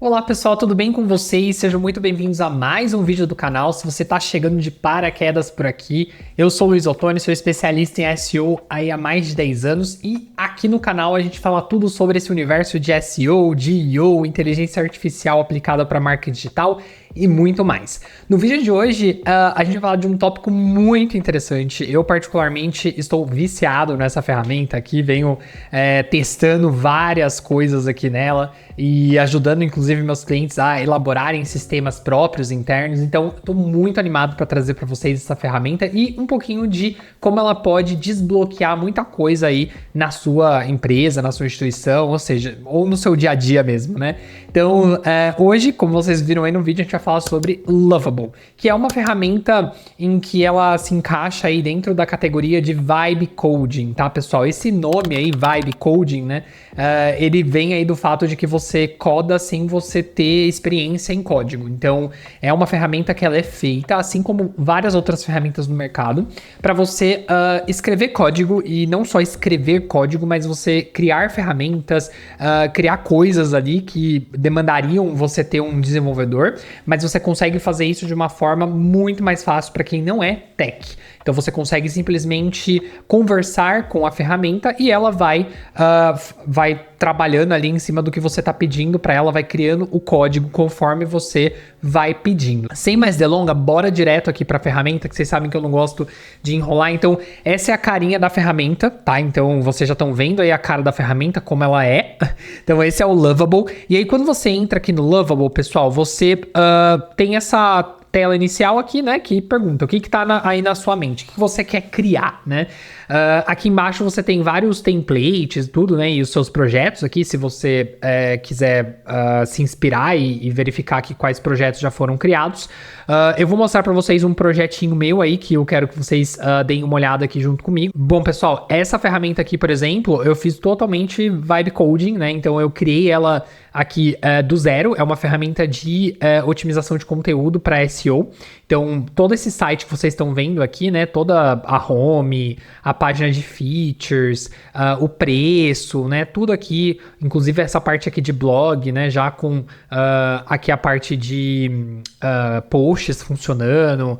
Olá pessoal, tudo bem com vocês? Sejam muito bem-vindos a mais um vídeo do canal. Se você está chegando de paraquedas por aqui, eu sou o Luiz Ottoni, sou especialista em SEO aí há mais de 10 anos e aqui no canal a gente fala tudo sobre esse universo de SEO, de EO, inteligência artificial aplicada para marketing digital e muito mais. No vídeo de hoje, a gente vai falar de um tópico muito interessante. Eu particularmente estou viciado nessa ferramenta aqui, venho testando várias coisas aqui nela e ajudando inclusive meus clientes a elaborarem sistemas próprios internos. Então, estou muito animado para trazer para vocês essa ferramenta e um pouquinho de como ela pode desbloquear muita coisa aí na sua empresa, na sua instituição, ou seja, ou no seu dia a dia mesmo, né? Então, hoje, como vocês viram aí no vídeo, a gente vai falar sobre Lovable, que é uma ferramenta em que ela se encaixa aí dentro da categoria de Vibe Coding, tá, pessoal? Esse nome aí, Vibe Coding, né? Ele vem aí do fato de que você coda sem você ter experiência em código. Então, é uma ferramenta que ela é feita, assim como várias outras ferramentas no mercado, para você escrever código e não só escrever código, mas você criar ferramentas, criar coisas ali que demandariam você ter um desenvolvedor, mas você consegue fazer isso de uma forma muito mais fácil para quem não é tech. Então você consegue simplesmente conversar com a ferramenta e ela vai trabalhando ali em cima do que você está pedindo para ela, vai criando o código conforme você vai pedindo. Sem mais delongas, bora direto aqui para a ferramenta, que vocês sabem que eu não gosto de enrolar. Então essa é a carinha da ferramenta, tá? Então vocês já estão vendo aí a cara da ferramenta, como ela é. Então esse é o Lovable. E aí quando você entra aqui no Lovable, pessoal, você tem essa tela inicial aqui, né, que pergunta o que tá aí na sua mente, o que você quer criar, né? Aqui embaixo você tem vários templates, tudo, né, e os seus projetos aqui, se você quiser se inspirar e verificar aqui quais projetos já foram criados. Eu vou mostrar para vocês um projetinho meu aí, que eu quero que vocês deem uma olhada aqui junto comigo. Bom, pessoal, essa ferramenta aqui, por exemplo, eu fiz totalmente Vibe Coding, né, então eu criei ela aqui do zero, é uma ferramenta de otimização de conteúdo para SEO. Então, todo esse site que vocês estão vendo aqui, né, toda a home, a página de features, o preço, né, tudo aqui, inclusive essa parte aqui de blog, né, já com aqui a parte de posts funcionando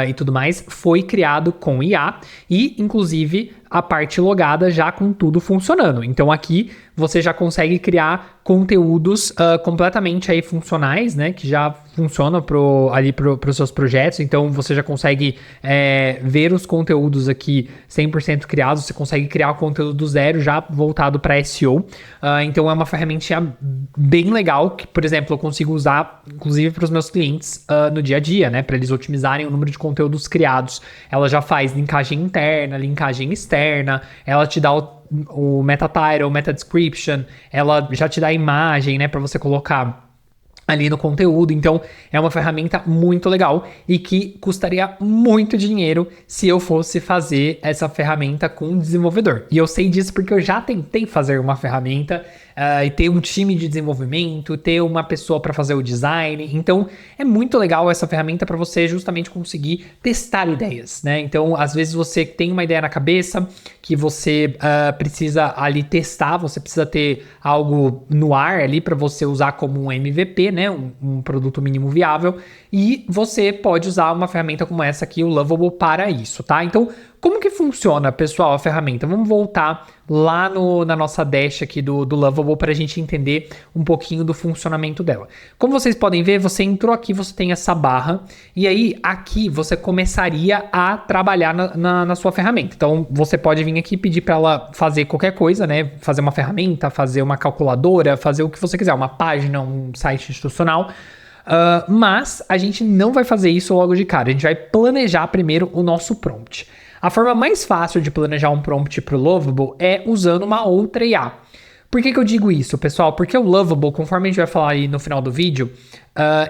e tudo mais, foi criado com IA e, inclusive, a parte logada já com tudo funcionando. Então aqui você já consegue criar conteúdos completamente aí funcionais, né, que já funcionam para os seus projetos. Então você já consegue ver os conteúdos aqui 100% criados, você consegue criar o conteúdo do zero já voltado para SEO. Então é uma ferramenta bem legal que, por exemplo, eu consigo usar inclusive para os meus clientes no dia a dia, né, para eles otimizarem o número de conteúdos criados. Ela já faz linkagem interna, linkagem externa, ela te dá o meta title, meta description, ela já te dá a imagem, né, para você colocar ali no conteúdo. Então é uma ferramenta muito legal e que custaria muito dinheiro se eu fosse fazer essa ferramenta com um desenvolvedor. E eu sei disso porque eu já tentei fazer uma ferramenta e ter um time de desenvolvimento, ter uma pessoa para fazer o design. Então é muito legal essa ferramenta para você justamente conseguir testar ideias, né? Então às vezes você tem uma ideia na cabeça que você precisa ali testar, você precisa ter algo no ar ali para você usar como um MVP, né? Um produto mínimo viável, e você pode usar uma ferramenta como essa aqui, o Lovable, para isso, tá? Então, como que funciona, pessoal, a ferramenta? Vamos voltar lá na nossa dash aqui do Lovable para a gente entender um pouquinho do funcionamento dela. Como vocês podem ver, você entrou aqui, você tem essa barra, e aí aqui você começaria a trabalhar na sua ferramenta. Então, você pode vir aqui e pedir para ela fazer qualquer coisa, né? Fazer uma ferramenta, fazer uma calculadora, fazer o que você quiser, uma página, um site institucional. Mas a gente não vai fazer isso logo de cara, a gente vai planejar primeiro o nosso prompt. A forma mais fácil de planejar um prompt para o Lovable é usando uma outra IA. Por que eu digo isso, pessoal? Porque o Lovable, conforme a gente vai falar aí no final do vídeo,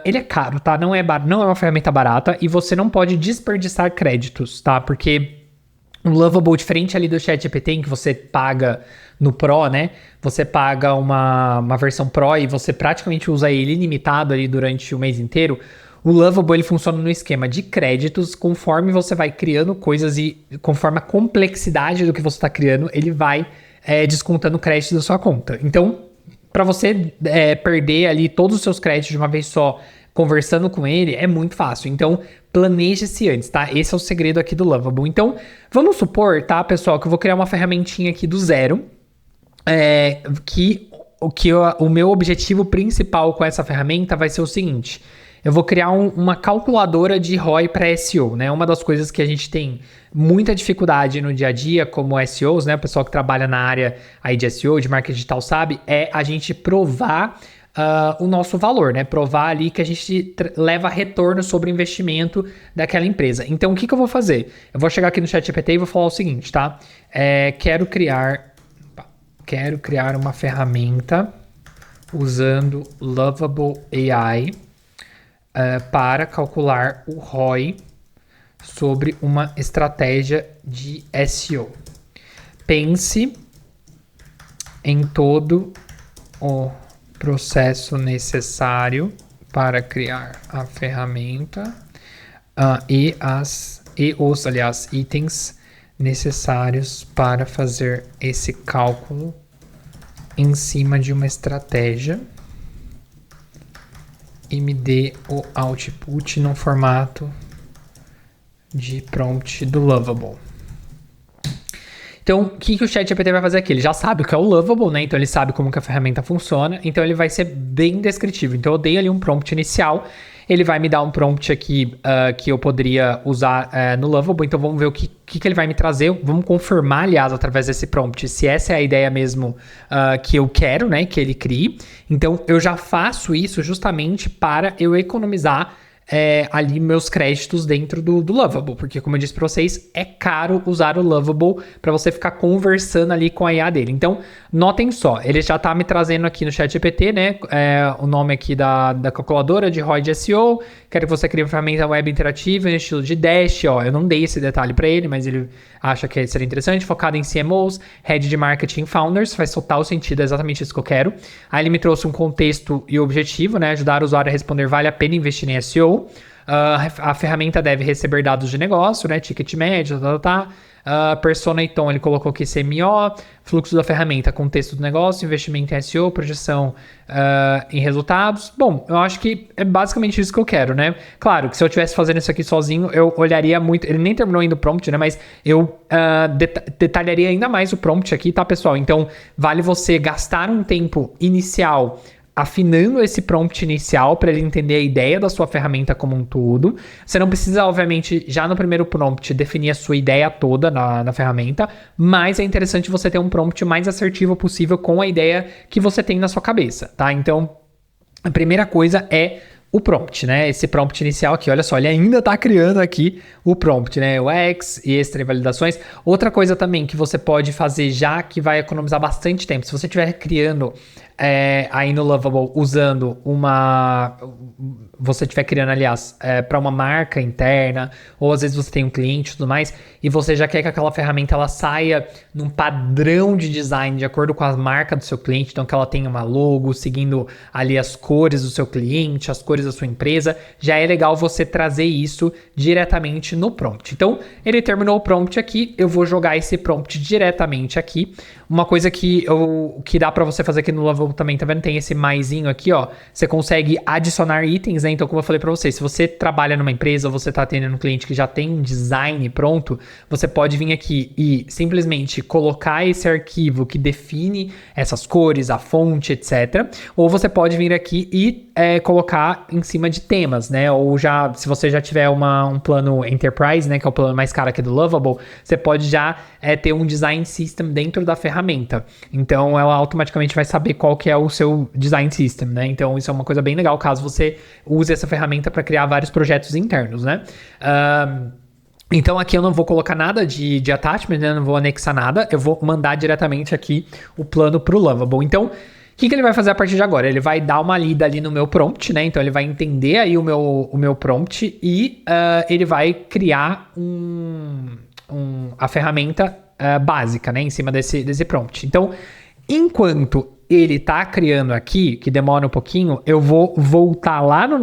ele é caro, tá? Não é uma ferramenta barata e você não pode desperdiçar créditos, tá? Porque o Lovable, diferente ali do ChatGPT, em que você paga no Pro, né? Você paga uma versão Pro e você praticamente usa ele ilimitado ali durante o mês inteiro. O Lovable, ele funciona no esquema de créditos. Conforme você vai criando coisas e conforme a complexidade do que você está criando, ele vai descontando créditos da sua conta. Então, para você perder ali todos os seus créditos de uma vez só, conversando com ele, é muito fácil. Então, planeje-se antes, tá? Esse é o segredo aqui do Lovable. Então, vamos supor, tá, pessoal, que eu vou criar uma ferramentinha aqui do zero, o meu objetivo principal com essa ferramenta vai ser o seguinte: eu vou criar uma calculadora de ROI para SEO, né? Uma das coisas que a gente tem muita dificuldade no dia a dia como SEOs, né? O pessoal que trabalha na área aí de SEO, de marketing digital, sabe, é a gente provar o nosso valor, né? Provar ali que a gente leva retorno sobre o investimento daquela empresa. Então, o que eu vou fazer? Eu vou chegar aqui no ChatGPT e vou falar o seguinte, tá? Quero criar uma ferramenta usando Lovable AI para calcular o ROI sobre uma estratégia de SEO. Pense em todo o processo necessário para criar a ferramenta e os itens necessários para fazer esse cálculo em cima de uma estratégia e me dê o output no formato de prompt do Lovable. Então, o que o ChatGPT vai fazer aqui? Ele já sabe o que é o Lovable, né? Então, ele sabe como que a ferramenta funciona. Então, ele vai ser bem descritivo. Então, eu dei ali um prompt inicial. Ele vai me dar um prompt aqui que eu poderia usar no Lovable. Então, vamos ver o que ele vai me trazer. Vamos confirmar, aliás, através desse prompt, se essa é a ideia mesmo que eu quero, né? Que ele crie. Então, eu já faço isso justamente para eu economizar ali meus créditos dentro do Lovable, porque como eu disse para vocês, é caro usar o Lovable para você ficar conversando ali com a IA dele. Então, notem só, ele já tá me trazendo aqui no ChatGPT, né, o nome aqui da calculadora de ROI de SEO, quero que você crie uma ferramenta web interativa no estilo de Dash, eu não dei esse detalhe para ele, mas ele acha que seria interessante, focado em CMOs, Head de Marketing Founders, faz total sentido, é exatamente isso que eu quero. Aí ele me trouxe um contexto e objetivo, né, ajudar o usuário a responder vale a pena investir em SEO. A ferramenta deve receber dados de negócio, né? Ticket médio, persona e tom, ele colocou aqui CMO, fluxo da ferramenta, contexto do negócio, investimento em SEO, projeção em resultados. Bom, eu acho que é basicamente isso que eu quero, né? Claro que se eu estivesse fazendo isso aqui sozinho, eu olharia muito. Ele nem terminou ainda o prompt, né? Mas eu detalharia ainda mais o prompt aqui, tá, pessoal? Então, vale você gastar um tempo inicial afinando esse prompt inicial para ele entender a ideia da sua ferramenta como um todo. Você não precisa, obviamente, já no primeiro prompt, definir a sua ideia toda na ferramenta, mas é interessante você ter um prompt mais assertivo possível com a ideia que você tem na sua cabeça, tá? Então, a primeira coisa é o prompt, né? Esse prompt inicial aqui, olha só, ele ainda tá criando aqui o prompt, né? O X e extra e validações. Outra coisa também que você pode fazer já que vai economizar bastante tempo, se você estiver criando aí no Lovable usando você estiver criando, aliás, para uma marca interna, ou às vezes você tem um cliente e tudo mais, e você já quer que aquela ferramenta ela saia num padrão de design de acordo com a marca do seu cliente, então que ela tenha uma logo, seguindo ali as cores do seu cliente, as cores da sua empresa, já é legal você trazer isso diretamente no prompt. Então, ele terminou o prompt aqui, eu vou jogar esse prompt diretamente aqui. Uma coisa que dá para você fazer aqui no Lovable também, tá vendo? Tem esse maisinho aqui, ó. Você consegue adicionar itens, né? Então, como eu falei para você, se você trabalha numa empresa ou você tá atendendo um cliente que já tem um design pronto, você pode vir aqui e simplesmente colocar esse arquivo que define essas cores, a fonte, etc. Ou você pode vir aqui e colocar em cima de temas, né? Ou já, se você já tiver um plano Enterprise, né? Que é o plano mais caro aqui do Lovable, você pode já ter um design system dentro da ferramenta. Então, ela automaticamente vai saber qual que é o seu design system, né? Então, isso é uma coisa bem legal, caso você use essa ferramenta para criar vários projetos internos, né? Então, aqui eu não vou colocar nada de attachment, né? Eu não vou anexar nada. Eu vou mandar diretamente aqui o plano para o Lovable. Então, o que ele vai fazer a partir de agora? Ele vai dar uma lida ali no meu prompt, né? Então, ele vai entender aí o meu prompt e ele vai criar a ferramenta básica, né? Em cima desse prompt. Então, enquanto ele tá criando aqui, que demora um pouquinho, eu vou voltar lá no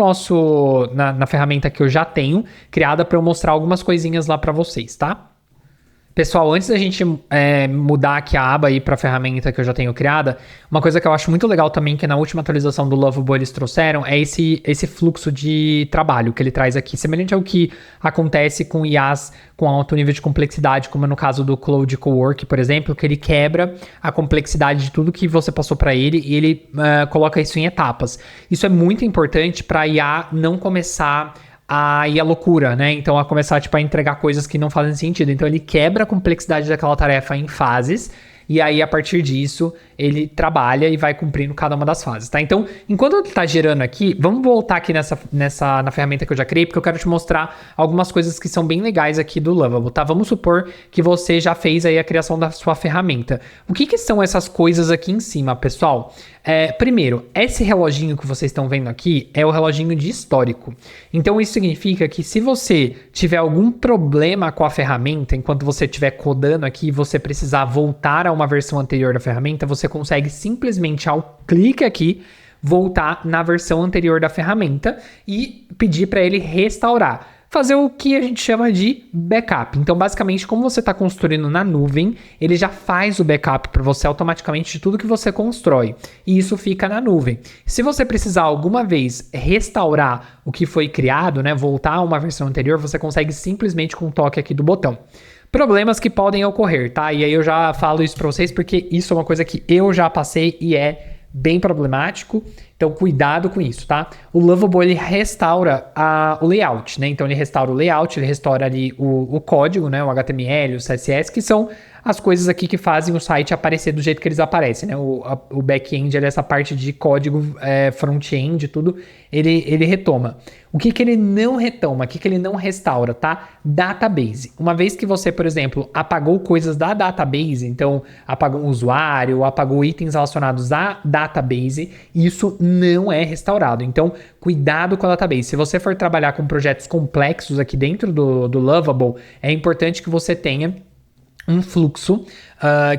na ferramenta que eu já tenho criada para eu mostrar algumas coisinhas lá para vocês, tá? Pessoal, antes da gente mudar aqui a aba aí para a ferramenta que eu já tenho criada, uma coisa que eu acho muito legal também, que na última atualização do Lovable eles trouxeram, é esse fluxo de trabalho que ele traz aqui, semelhante ao que acontece com IAs com alto nível de complexidade, como no caso do Claude Cowork, por exemplo, que ele quebra a complexidade de tudo que você passou para ele e ele coloca isso em etapas. Isso é muito importante para a IA não começar a ir à loucura, né? Então, a começar, tipo, a entregar coisas que não fazem sentido. Então, ele quebra a complexidade daquela tarefa em fases e aí, a partir disso, ele trabalha e vai cumprindo cada uma das fases, tá? Então, enquanto ele tá gerando aqui, vamos voltar aqui na ferramenta que eu já criei, porque eu quero te mostrar algumas coisas que são bem legais aqui do Lovable, tá? Vamos supor que você já fez aí a criação da sua ferramenta. O que são essas coisas aqui em cima, pessoal? Primeiro, esse reloginho que vocês estão vendo aqui é o reloginho de histórico. Então, isso significa que se você tiver algum problema com a ferramenta, enquanto você estiver codando aqui e você precisar voltar a uma versão anterior da ferramenta, você consegue simplesmente, ao clique aqui, voltar na versão anterior da ferramenta e pedir para ele restaurar. Fazer o que a gente chama de backup. Então, basicamente, como você está construindo na nuvem, ele já faz o backup para você automaticamente de tudo que você constrói. E isso fica na nuvem. Se você precisar alguma vez restaurar o que foi criado, né, voltar a uma versão anterior, você consegue simplesmente com um toque aqui do botão. Problemas que podem ocorrer, tá? E aí eu já falo isso para vocês porque isso é uma coisa que eu já passei e é bem problemático, então cuidado com isso, tá? O Lovable, ele restaura o layout, né? Então ele restaura o layout, ele restaura ali o código, né? O HTML, o CSS, que são as coisas aqui que fazem o site aparecer do jeito que eles aparecem, né? O back-end, essa parte de código front-end, tudo, ele retoma. O que ele não retoma, o que ele não restaura, tá? Database. Uma vez que você, por exemplo, apagou coisas da database, então apagou um usuário, apagou itens relacionados à database, isso não é restaurado. Então, cuidado com a database. Se você for trabalhar com projetos complexos aqui dentro do Lovable, é importante que você tenha um fluxo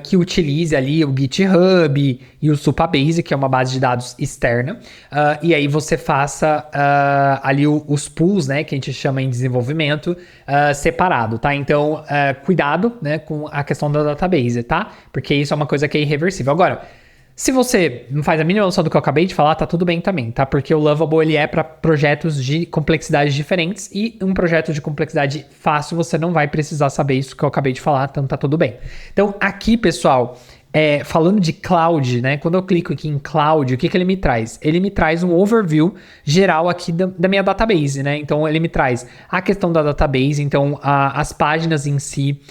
que utilize ali o GitHub e o Supabase, que é uma base de dados externa, e aí você faça ali os pools, né, que a gente chama em desenvolvimento, separado, tá? Então, cuidado, né, com a questão da database, tá? Porque isso é uma coisa que é irreversível. Agora, se você não faz a mínima noção do que eu acabei de falar, tá tudo bem também, tá? Porque o Lovable, ele é para projetos de complexidades diferentes e um projeto de complexidade fácil você não vai precisar saber isso que eu acabei de falar, então tá tudo bem. Então aqui, pessoal, falando de cloud, né? Quando eu clico aqui em cloud, o que ele me traz? Ele me traz um overview geral aqui da minha database, né? Então ele me traz a questão da database, então as páginas em si,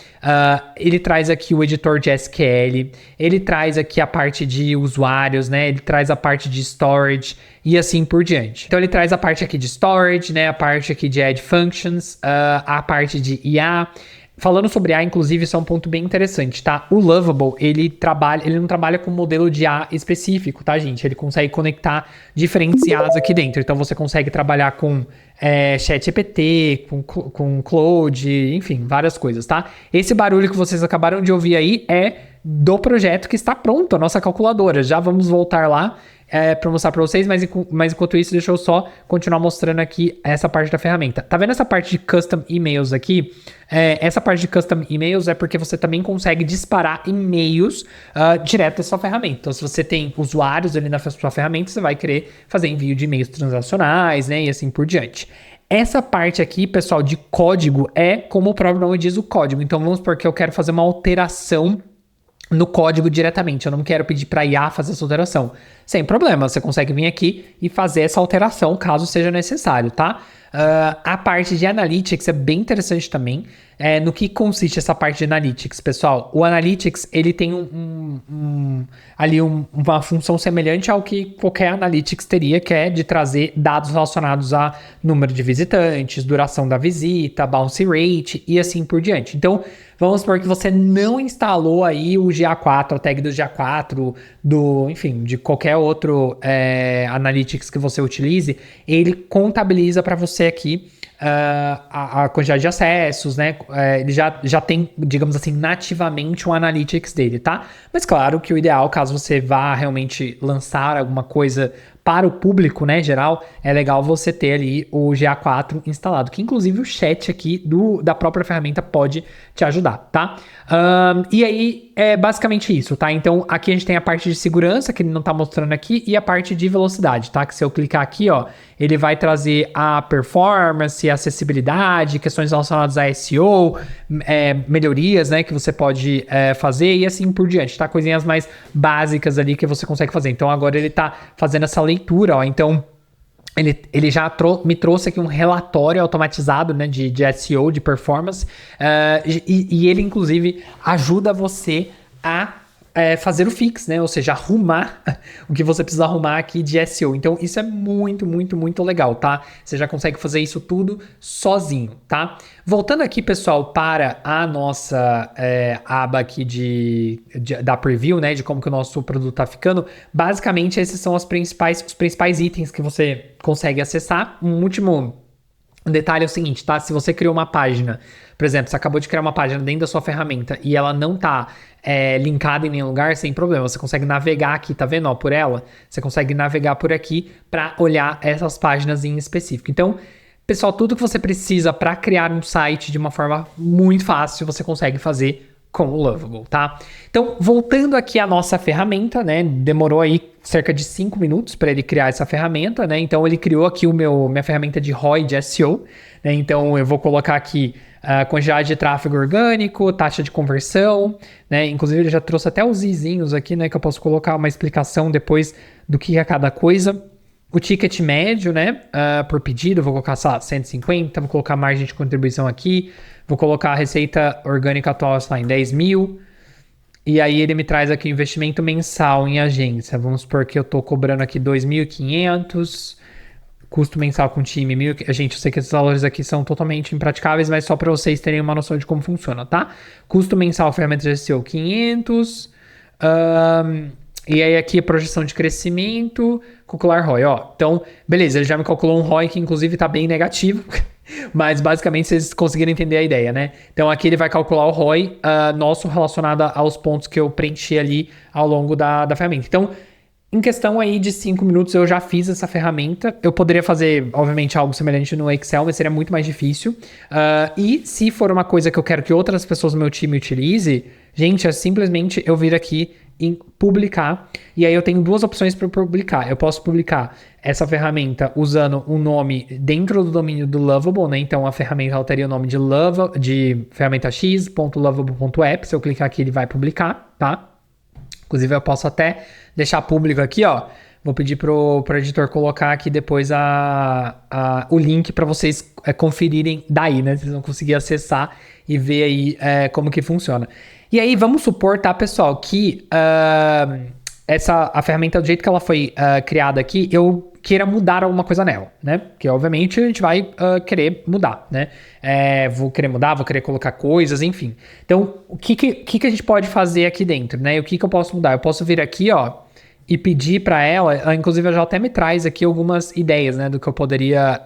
ele traz aqui o editor de SQL, ele traz aqui a parte de usuários, né? Ele traz a parte de storage e assim por diante. Então ele traz a parte aqui de storage, né? A parte aqui de add functions, a parte de IA. Falando sobre IA, inclusive, isso é um ponto bem interessante, tá? O Lovable, ele não trabalha com modelo de IA específico, tá, gente? Ele consegue conectar diferentes IAs aqui dentro. Então, você consegue trabalhar com ChatGPT, com Claude, enfim, várias coisas, tá? Esse barulho que vocês acabaram de ouvir aí é do projeto que está pronto, a nossa calculadora. Já vamos voltar lá para mostrar para vocês, mas enquanto isso, deixa eu só continuar mostrando aqui essa parte da ferramenta. Tá vendo essa parte de Custom Emails aqui? Essa parte de Custom Emails é porque você também consegue disparar e-mails direto da sua ferramenta. Então, se você tem usuários ali na sua ferramenta, você vai querer fazer envio de e-mails transacionais, né, e assim por diante. Essa parte aqui, pessoal, de código é como o próprio nome diz, o código. Então, vamos supor que eu quero fazer uma alteração no código diretamente, eu não quero pedir para a IA fazer essa alteração. Sem problema, você consegue vir aqui e fazer essa alteração caso seja necessário, tá? A parte de Analytics é bem interessante também. No que consiste essa parte de Analytics, pessoal? O Analytics, ele tem uma função semelhante ao que qualquer Analytics teria, que é de trazer dados relacionados a número de visitantes, duração da visita, bounce rate e assim por diante. Então, vamos supor que você não instalou aí o GA4, a tag do GA4, enfim, de qualquer outro Analytics que você utilize, ele contabiliza para você aqui a quantidade de acessos, né? Ele já tem, digamos assim, nativamente um analytics dele, tá? Mas claro que o ideal, caso você vá realmente lançar alguma coisa para o público, né, geral, é legal você ter ali o GA4 instalado, que inclusive o chat aqui da própria ferramenta pode te ajudar, tá? E aí é basicamente isso, tá? Então aqui a gente tem a parte de segurança, que ele não tá mostrando aqui, e a parte de velocidade, tá? Que se eu clicar aqui, ó, ele vai trazer a performance, a acessibilidade, questões relacionadas a SEO, melhorias, né, que você pode fazer e assim por diante, tá? Coisinhas mais básicas ali que você consegue fazer. Então agora ele tá fazendo essa leitura, ó, então ele já me trouxe aqui um relatório automatizado, né, de SEO, de performance, e ele inclusive ajuda você a fazer o fix, né? Ou seja, arrumar o que você precisa arrumar aqui de SEO. Então, isso é muito, muito, muito legal, tá? Você já consegue fazer isso tudo sozinho, tá? Voltando aqui, pessoal, para a nossa aba aqui da preview, né? De como que o nosso produto tá ficando. Basicamente, esses são os principais itens que você consegue acessar. Um último detalhe é o seguinte, tá? Se você criou uma página, por exemplo, você acabou de criar uma página dentro da sua ferramenta e ela não tá linkada em nenhum lugar, sem problema. Você consegue navegar aqui, tá vendo? Ó, por ela, você consegue navegar por aqui para olhar essas páginas em específico. Então, pessoal, tudo que você precisa para criar um site de uma forma muito fácil, você consegue fazer com o Lovable, tá? Então, voltando aqui à nossa ferramenta, né? Demorou aí cerca de 5 minutos para ele criar essa ferramenta, né? Então, ele criou aqui minha ferramenta de ROI de SEO, né? Então, eu vou colocar aqui a quantidade de tráfego orgânico, taxa de conversão, né? Inclusive, ele já trouxe até os izinhos aqui, né? Que eu posso colocar uma explicação depois do que é cada coisa. O ticket médio, né? Por pedido, vou colocar, sei lá, 150, vou colocar a margem de contribuição aqui, vou colocar a receita orgânica atual, sei lá, em 10 mil. E aí ele me traz aqui o investimento mensal em agência. Vamos supor que eu tô cobrando aqui 2.500, custo mensal com time 1.000. Gente, eu sei que esses valores aqui são totalmente impraticáveis, mas só para vocês terem uma noção de como funciona, tá? Custo mensal, ferramenta de SEO 500. E aí aqui a projeção de crescimento, calcular ROI, ó. Então, beleza, ele já me calculou um ROI que inclusive tá bem negativo. Mas basicamente vocês conseguiram entender a ideia, né? Então aqui ele vai calcular o ROI nosso relacionado aos pontos que eu preenchi ali ao longo da ferramenta. Então, em questão aí de 5 minutos eu já fiz essa ferramenta. Eu poderia fazer, obviamente, algo semelhante no Excel, mas seria muito mais difícil. E se for uma coisa que eu quero que outras pessoas do meu time utilize, gente, é simplesmente eu vir aqui em publicar, e aí eu tenho duas opções para publicar. Eu posso publicar essa ferramenta usando um nome dentro do domínio do Lovable, né? Então a ferramenta ela teria o nome de ferramenta x.lovable.app. Se eu clicar aqui, ele vai publicar, tá? Inclusive eu posso até deixar público aqui, ó. Vou pedir pro editor colocar aqui depois o link para vocês conferirem daí, né? Vocês vão conseguir acessar e ver aí como que funciona. E aí, vamos supor, tá, pessoal, que a ferramenta, do jeito que ela foi criada aqui, eu queira mudar alguma coisa nela, né? Porque, obviamente, a gente vai querer mudar, né? Vou querer mudar, vou querer colocar coisas, enfim. Então, o que a gente pode fazer aqui dentro, né? E o que eu posso mudar? Eu posso vir aqui, ó, e pedir para ela, inclusive ela já até me traz aqui algumas ideias, né, do que eu poderia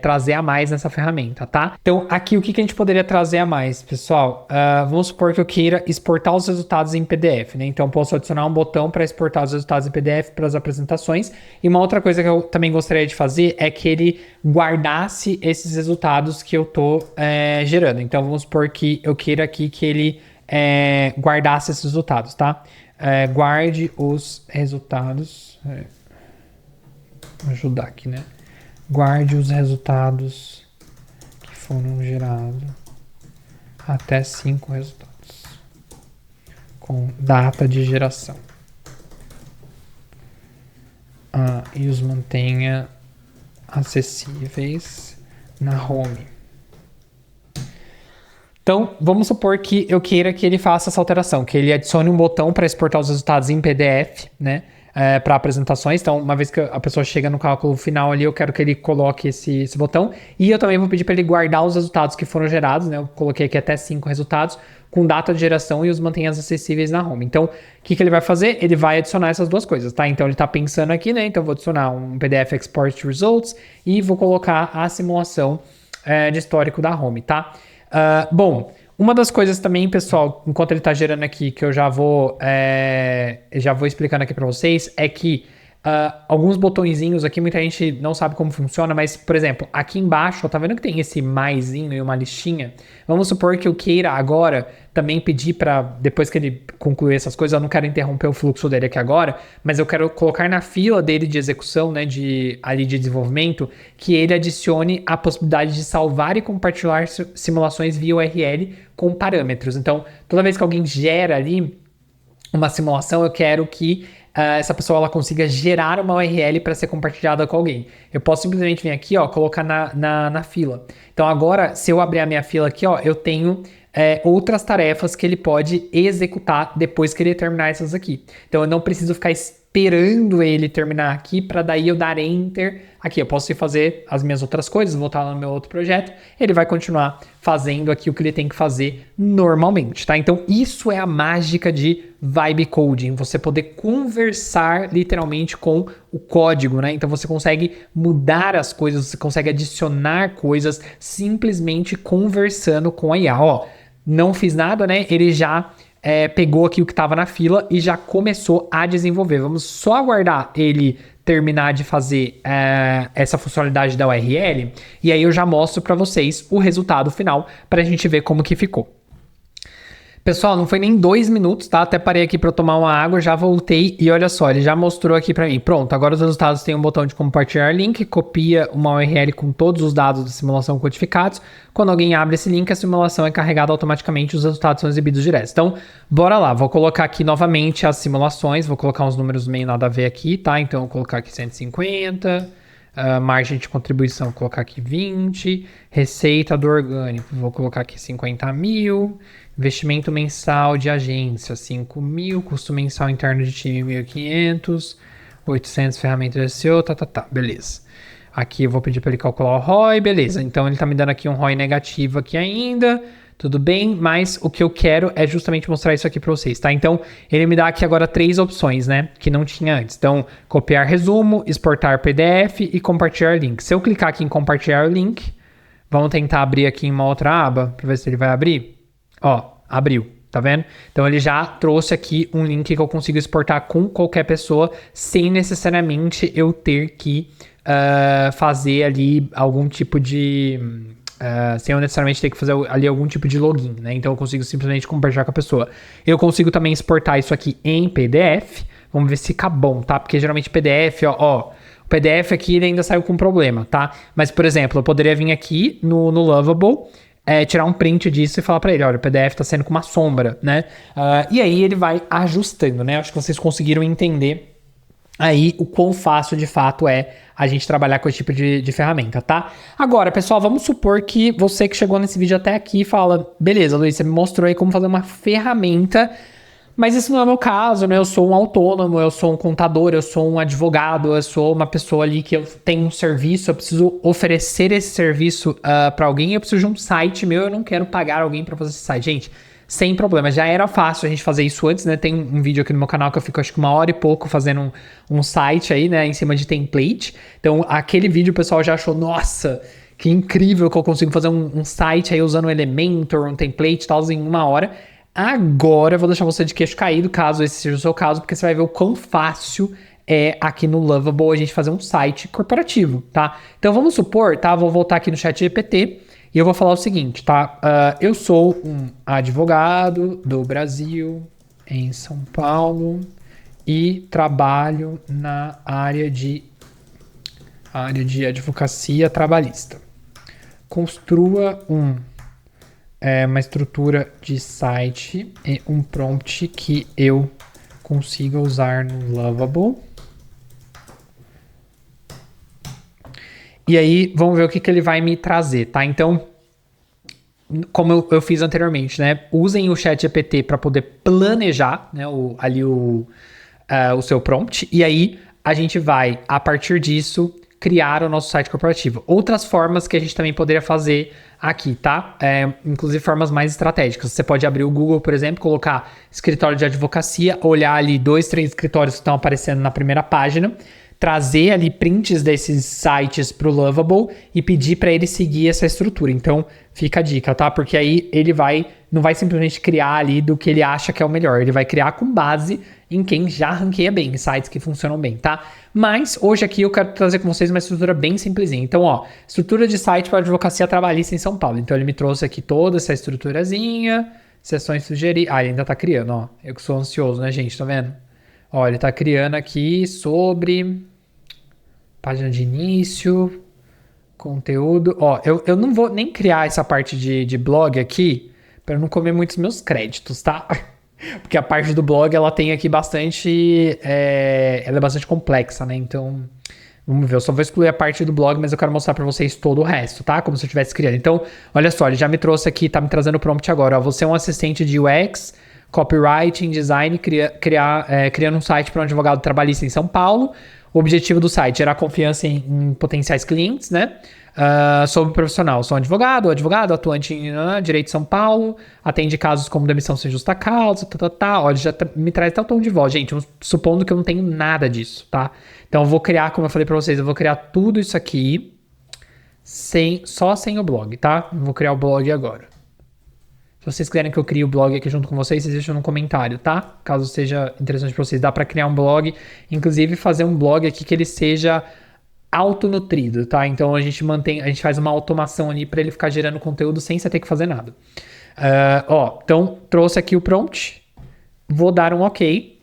trazer a mais nessa ferramenta, tá? Então, aqui o que a gente poderia trazer a mais, pessoal? Vamos supor que eu queira exportar os resultados em PDF, né? Então, eu posso adicionar um botão para exportar os resultados em PDF para as apresentações. E uma outra coisa que eu também gostaria de fazer é que ele guardasse esses resultados que eu tô gerando. Então, vamos supor que eu queira aqui que ele guardasse esses resultados, tá? Guarde os resultados. Vou ajudar aqui, né? Guarde os resultados que foram gerados. Até 5 resultados. Com data de geração. E os mantenha acessíveis na home. Então, vamos supor que eu queira que ele faça essa alteração, que ele adicione um botão para exportar os resultados em PDF, né, para apresentações. Então, uma vez que a pessoa chega no cálculo final ali, eu quero que ele coloque esse botão. E eu também vou pedir para ele guardar os resultados que foram gerados, né, eu coloquei aqui até 5 resultados, com data de geração e os mantenha acessíveis na home. Então, o que ele vai fazer? Ele vai adicionar essas duas coisas, tá? Então, ele está pensando aqui, né, então eu vou adicionar um PDF Export Results e vou colocar a simulação de histórico da home, tá? Bom, uma das coisas também, pessoal, enquanto ele tá gerando aqui, que eu já vou explicando aqui para vocês, é que alguns botõezinhos aqui, muita gente não sabe como funciona, mas, por exemplo, aqui embaixo, ó, tá vendo que tem esse maisinho e uma listinha? Vamos supor que eu queira agora também pedir para, depois que ele concluir essas coisas, eu não quero interromper o fluxo dele aqui agora, mas eu quero colocar na fila dele de execução, né, ali de desenvolvimento, que ele adicione a possibilidade de salvar e compartilhar simulações via URL com parâmetros. Então, toda vez que alguém gera ali uma simulação, eu quero que essa pessoa ela consiga gerar uma URL para ser compartilhada com alguém. Eu posso simplesmente vir aqui, ó, colocar na fila. Então agora, se eu abrir a minha fila aqui, ó, eu tenho outras tarefas que ele pode executar depois que ele terminar essas aqui. Então eu não preciso ficar esperando ele terminar aqui para daí eu dar enter aqui. Eu posso ir fazer as minhas outras coisas, voltar lá no meu outro projeto, ele vai continuar fazendo aqui o que ele tem que fazer normalmente, tá? Então isso é a mágica de Vibe Coding, você poder conversar literalmente com o código, né? Então você consegue mudar as coisas, você consegue adicionar coisas simplesmente conversando com a IA, ó. Não fiz nada, né? Ele já pegou aqui o que estava na fila e já começou a desenvolver. Vamos só aguardar ele terminar de fazer essa funcionalidade da URL e aí eu já mostro para vocês o resultado final para a gente ver como que ficou. Pessoal, não foi nem 2 minutos, tá? Até parei aqui para tomar uma água, já voltei e olha só, ele já mostrou aqui para mim. Pronto, agora os resultados têm um botão de compartilhar link, copia uma URL com todos os dados da simulação codificados. Quando alguém abre esse link, a simulação é carregada automaticamente e os resultados são exibidos direto. Então, bora lá, vou colocar aqui novamente as simulações, vou colocar uns números meio nada a ver aqui, tá? Então, vou colocar aqui 150... margem de contribuição, vou colocar aqui 20, receita do orgânico, vou colocar aqui 50 mil, investimento mensal de agência, 5 mil, custo mensal interno de time, 1.500, 800 ferramentas de SEO, beleza. Aqui eu vou pedir para ele calcular o ROI, beleza. Então ele está me dando aqui um ROI negativo aqui ainda, tudo bem, mas o que eu quero é justamente mostrar isso aqui para vocês, tá? Então, ele me dá aqui agora 3 opções, né? Que não tinha antes. Então, copiar resumo, exportar PDF e compartilhar link. Se eu clicar aqui em compartilhar link, vamos tentar abrir aqui em uma outra aba para ver se ele vai abrir. Ó, abriu, tá vendo? Então, ele já trouxe aqui um link que eu consigo exportar com qualquer pessoa sem necessariamente eu ter que fazer ali algum tipo de... sem eu necessariamente ter que fazer ali algum tipo de login, né? Então eu consigo simplesmente compartilhar com a pessoa. Eu consigo também exportar isso aqui em PDF. Vamos ver se fica bom, tá? Porque geralmente PDF, ó, o PDF aqui ele ainda saiu com problema, tá? Mas, por exemplo, eu poderia vir aqui no Lovable, tirar um print disso e falar pra ele, olha, o PDF tá saindo com uma sombra, né? E aí ele vai ajustando, né? Acho que vocês conseguiram entender aí o quão fácil de fato é a gente trabalhar com esse tipo de ferramenta, tá? Agora, pessoal, vamos supor que você que chegou nesse vídeo até aqui fala, beleza, Luiz, você me mostrou aí como fazer uma ferramenta, mas isso não é o meu caso, né? Eu sou um autônomo, eu sou um contador, eu sou um advogado, eu sou uma pessoa ali que eu tenho um serviço, eu preciso oferecer esse serviço para alguém, eu preciso de um site meu, eu não quero pagar alguém para fazer esse site. Gente, sem problema, já era fácil a gente fazer isso antes, né? Tem um vídeo aqui no meu canal que eu fico acho que 1 hora e pouco fazendo um site aí, né? Em cima de template. Então, aquele vídeo o pessoal já achou, nossa, que incrível que eu consigo fazer um site aí usando um Elementor, um template e tal, em 1 hora. Agora eu vou deixar você de queixo caído, caso esse seja o seu caso, porque você vai ver o quão fácil é aqui no Lovable a gente fazer um site corporativo, tá? Então, vamos supor, tá? Vou voltar aqui no ChatGPT. E eu vou falar o seguinte, tá? Eu sou um advogado do Brasil, em São Paulo, e trabalho na área de advocacia trabalhista. Construa uma estrutura de site e um prompt que eu consiga usar no Lovable. E aí, vamos ver o que ele vai me trazer, tá? Então, como eu fiz anteriormente, né? Usem o ChatGPT para poder planejar, né, o seu prompt. E aí, a gente vai, a partir disso, criar o nosso site corporativo. Outras formas que a gente também poderia fazer aqui, tá? Inclusive formas mais estratégicas. Você pode abrir o Google, por exemplo, colocar escritório de advocacia, olhar ali 2, 3 escritórios que estão aparecendo na primeira página, trazer ali prints desses sites pro Lovable e pedir para ele seguir essa estrutura. Então, fica a dica, tá? Porque aí ele não vai simplesmente criar ali do que ele acha que é o melhor. Ele vai criar com base em quem já ranqueia bem, sites que funcionam bem, tá? Mas hoje aqui eu quero trazer com vocês uma estrutura bem simplesinha. Então, ó, estrutura de site para advocacia trabalhista em São Paulo. Então, ele me trouxe aqui toda essa estruturazinha, sessões sugeridas. Ah, ele ainda tá criando, ó. Eu que sou ansioso, né, gente? Tá vendo? Ó, ele tá criando aqui sobre página de início, conteúdo. Ó, eu não vou nem criar essa parte de blog aqui para não comer muitos meus créditos, tá? Porque a parte do blog, ela tem aqui bastante... ela é bastante complexa, né? Então, vamos ver. Eu só vou excluir a parte do blog, mas eu quero mostrar pra vocês todo o resto, tá? Como se eu estivesse criando. Então, olha só, ele já me trouxe aqui, tá me trazendo o prompt agora. Ó, você é um assistente de UX, copywriting, design, criando um site para um advogado trabalhista em São Paulo. O objetivo do site é gerar confiança em potenciais clientes, né? Sobre o profissional. Sou um advogado atuante em Direito de São Paulo, atende casos como demissão sem justa causa, Olha, já me traz até o tom de voz. Gente, supondo que eu não tenho nada disso, tá? Então eu vou criar, como eu falei pra vocês, eu vou criar tudo isso aqui só sem o blog, tá? Eu vou criar o blog agora. Se vocês quiserem que eu crie o blog aqui junto com vocês deixam no comentário, tá? Caso seja interessante pra vocês, dá pra criar um blog, inclusive fazer um blog aqui que ele seja autonutrido, tá? Então a gente faz uma automação ali para ele ficar gerando conteúdo sem você ter que fazer nada. Então trouxe aqui o prompt, vou dar um OK.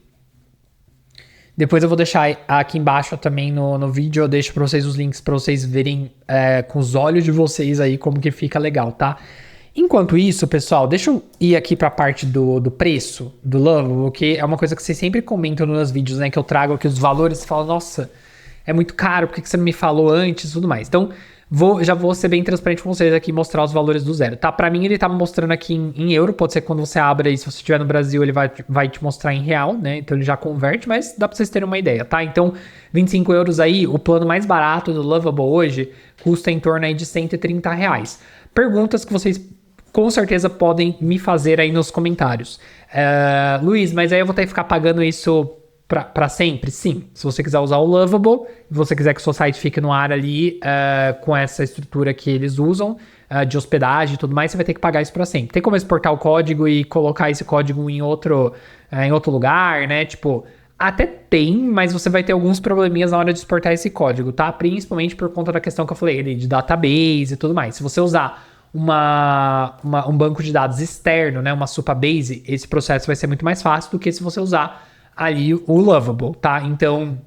Depois eu vou deixar aqui embaixo também no vídeo, eu deixo para vocês os links para vocês verem com os olhos de vocês aí como que fica legal, tá? Enquanto isso, pessoal, deixa eu ir aqui para a parte do preço do Lovable, porque é uma coisa que vocês sempre comentam nos vídeos, né? Que eu trago aqui os valores e falam, nossa, é muito caro, por que você não me falou antes e tudo mais? Então, já vou ser bem transparente com vocês aqui e mostrar os valores do zero, tá? Pra mim, ele tá mostrando aqui em euro, pode ser que quando você abra aí, se você estiver no Brasil, ele vai te mostrar em real, né? Então, ele já converte, mas dá pra vocês terem uma ideia, tá? Então, 25 euros aí, o plano mais barato do Lovable hoje custa em torno aí de R$130. Perguntas que vocês com certeza podem me fazer aí nos comentários. Luiz, mas aí eu vou ter que ficar pagando isso para sempre? Sim. Se você quiser usar o Lovable, se você quiser que o seu site fique no ar ali com essa estrutura que eles usam, de hospedagem e tudo mais, você vai ter que pagar isso para sempre. Tem como exportar o código e colocar esse código em outro lugar, né? Tipo, até tem, mas você vai ter alguns probleminhas na hora de exportar esse código, tá? Principalmente por conta da questão que eu falei ali, de database e tudo mais. Se você usar um banco de dados externo, né? Uma Supabase, esse processo vai ser muito mais fácil do que se você usar ali o Lovable, tá? Então,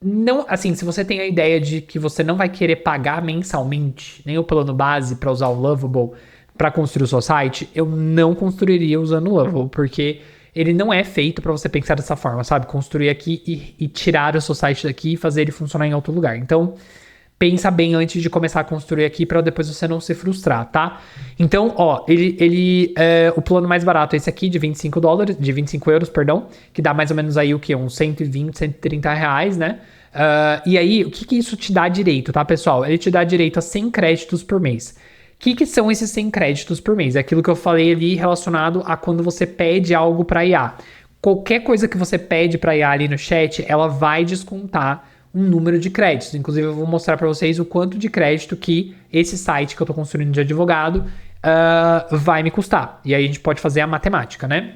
não, assim, se você tem a ideia de que você não vai querer pagar mensalmente nem o plano base para usar o Lovable para construir o seu site, eu não construiria usando o Lovable, porque ele não é feito para você pensar dessa forma, sabe? Construir aqui e tirar o seu site daqui e fazer ele funcionar em outro lugar. Então, pensa bem antes de começar a construir aqui para depois você não se frustrar, tá? Então, ó, o plano mais barato é esse aqui de 25 euros, perdão, que dá mais ou menos aí o quê? Uns 120, 130 reais, né? E aí, o que isso te dá direito, tá, pessoal? Ele te dá direito a 100 créditos por mês. O que são esses 100 créditos por mês? É aquilo que eu falei ali relacionado a quando você pede algo para IA. Qualquer coisa que você pede para IA ali no chat, ela vai descontar um número de créditos. Inclusive, eu vou mostrar para vocês o quanto de crédito que esse site que eu estou construindo de advogado vai me custar. E aí a gente pode fazer a matemática, né?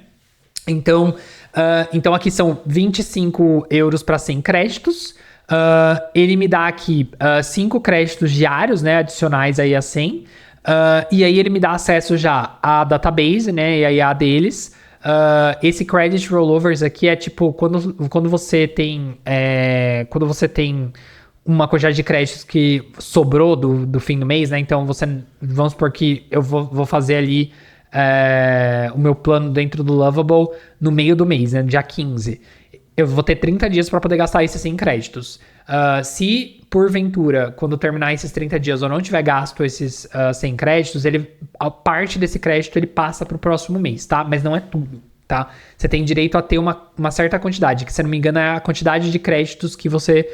Então aqui são 25 euros para 100 créditos. Ele me dá aqui 5 créditos diários, né, adicionais aí a 100. E aí ele me dá acesso já à database, né, e a IA deles. Esse credit rollovers aqui é tipo quando você tem uma quantidade de créditos que sobrou do fim do mês, né? Então vamos supor que eu vou fazer ali o meu plano dentro do Lovable no meio do mês, né? Dia 15. Eu vou ter 30 dias para poder gastar esses 100 créditos. Se, porventura, quando terminar esses 30 dias eu não tiver gasto esses 100 créditos, a parte desse crédito ele passa para o próximo mês, tá? Mas não é tudo, tá? Você tem direito a ter uma certa quantidade, que se não me engano é a quantidade de créditos que você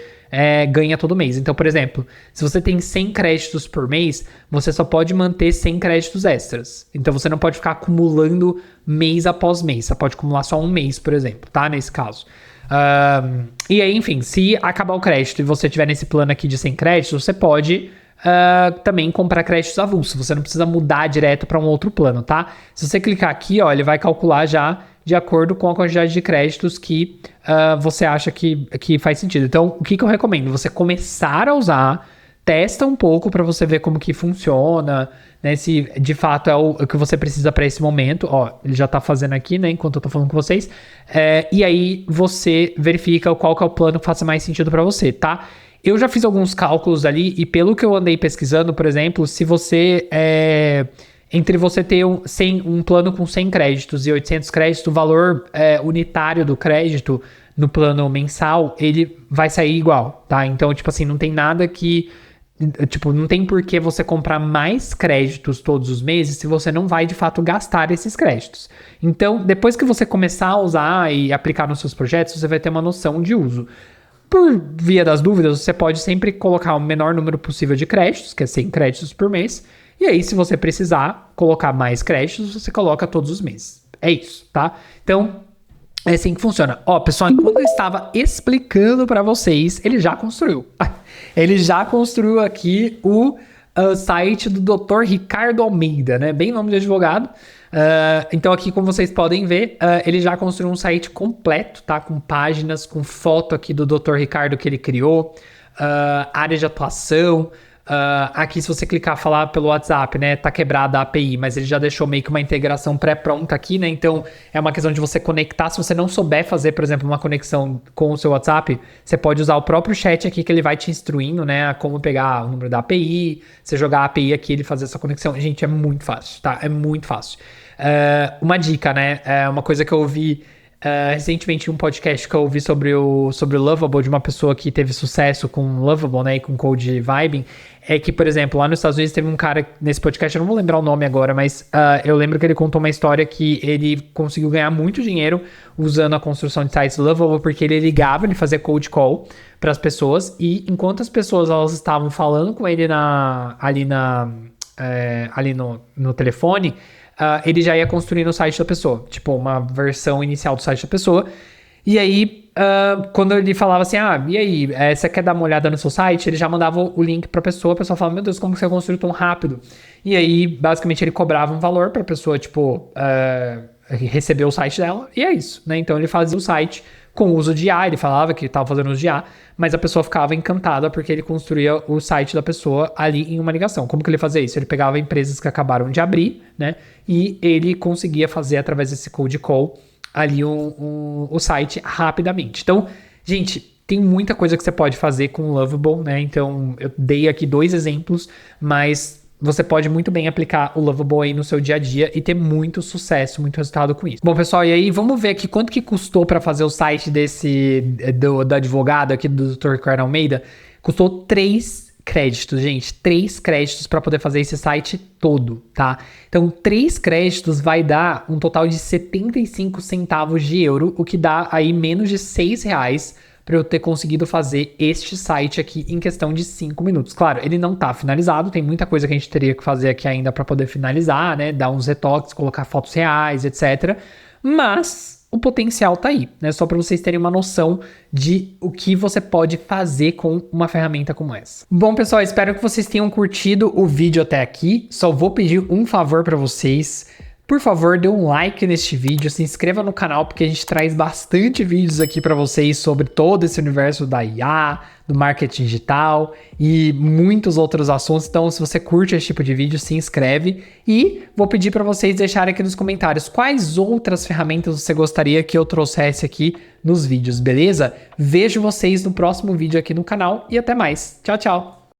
ganha todo mês. Então, por exemplo, se você tem 100 créditos por mês, você só pode manter 100 créditos extras. Então, você não pode ficar acumulando mês após mês. Você pode acumular só um mês, por exemplo, tá? Nesse caso. E aí, enfim, se acabar o crédito e você tiver nesse plano aqui de 100 créditos, você pode também comprar créditos avulsos. Você não precisa mudar direto para um outro plano, tá? Se você clicar aqui, ó, ele vai calcular já de acordo com a quantidade de créditos que você acha que faz sentido. Então, o que eu recomendo? Você começar a usar, testa um pouco para você ver como que funciona, né? Se de fato é o que você precisa para esse momento. Ó, ele já tá fazendo aqui, né? Enquanto eu tô falando com vocês. E aí você verifica qual que é o plano que faça mais sentido para você, tá? Eu já fiz alguns cálculos ali e pelo que eu andei pesquisando, por exemplo, se você entre você ter um plano com 100 créditos e 800 créditos, o valor unitário do crédito no plano mensal, ele vai sair igual, tá? Então, tipo assim, não tem nada que... Tipo, não tem por que você comprar mais créditos todos os meses se você não vai, de fato, gastar esses créditos. Então, depois que você começar a usar e aplicar nos seus projetos, você vai ter uma noção de uso. Por via das dúvidas, você pode sempre colocar o menor número possível de créditos, que é 100 créditos por mês. E aí, se você precisar colocar mais créditos, você coloca todos os meses. É isso, tá? Então, é assim que funciona. Ó, pessoal, enquanto eu estava explicando para vocês, ele já construiu. Ele já construiu aqui o site do Dr. Ricardo Almeida, né? Bem nome de advogado. Então aqui, como vocês podem ver, ele já construiu um site completo, tá? Com páginas, com foto aqui do Dr. Ricardo que ele criou, área de atuação. Aqui, se você clicar falar pelo WhatsApp, né, tá quebrada a API, mas ele já deixou meio que uma integração pré-pronta aqui, né? Então é uma questão de você conectar. Se você não souber fazer, por exemplo, uma conexão com o seu WhatsApp, você pode usar o próprio chat aqui que ele vai te instruindo, né, a como pegar o número da API, você jogar a API aqui, ele fazer essa conexão. Gente, é muito fácil, tá? É muito fácil. Uma dica, né? Uma coisa que eu ouvi recentemente em um podcast que eu ouvi sobre o Lovable, de uma pessoa que teve sucesso com Lovable, né, e com Code Vibing, é que, por exemplo, lá nos Estados Unidos teve um cara nesse podcast, eu não vou lembrar o nome agora, mas eu lembro que ele contou uma história que ele conseguiu ganhar muito dinheiro usando a construção de sites Lovable, porque ele ligava, ele fazia cold call para as pessoas, e enquanto as pessoas elas estavam falando com ele ali no telefone, ele já ia construindo o site da pessoa, tipo uma versão inicial do site da pessoa. E aí, quando ele falava assim, e aí, você quer dar uma olhada no seu site? Ele já mandava o link pra pessoa, a pessoa falava, meu Deus, como você construiu tão rápido? E aí, basicamente, ele cobrava um valor pra pessoa, tipo, receber o site dela, e é isso, né? Então ele fazia o site com o uso de IA, ele falava que estava fazendo uso de IA, mas a pessoa ficava encantada porque ele construía o site da pessoa ali em uma ligação. Como que ele fazia isso? Ele pegava empresas que acabaram de abrir, né? E ele conseguia fazer através desse cold call ali o site rapidamente. Então, gente, tem muita coisa que você pode fazer com o Lovable, né? Então, eu dei aqui 2 exemplos, mas você pode muito bem aplicar o Lovable aí no seu dia a dia e ter muito sucesso, muito resultado com isso. Bom, pessoal, e aí vamos ver aqui quanto que custou para fazer o site do advogado aqui do Dr. Ricardo Almeida. Custou 3 créditos, gente. 3 créditos para poder fazer esse site todo, tá? Então, 3 créditos vai dar um total de 75 centavos de euro, o que dá aí menos de R$6 para eu ter conseguido fazer este site aqui em questão de 5 minutos. Claro, ele não tá finalizado, tem muita coisa que a gente teria que fazer aqui ainda para poder finalizar, né? Dar uns retoques, colocar fotos reais, etc. Mas o potencial tá aí, né? Só para vocês terem uma noção de o que você pode fazer com uma ferramenta como essa. Bom, pessoal, espero que vocês tenham curtido o vídeo até aqui. Só vou pedir um favor para vocês. Por favor, dê um like neste vídeo, se inscreva no canal, porque a gente traz bastante vídeos aqui para vocês sobre todo esse universo da IA, do marketing digital e muitos outros assuntos. Então, se você curte esse tipo de vídeo, se inscreve. E vou pedir para vocês deixarem aqui nos comentários quais outras ferramentas você gostaria que eu trouxesse aqui nos vídeos, beleza? Vejo vocês no próximo vídeo aqui no canal e até mais. Tchau, tchau!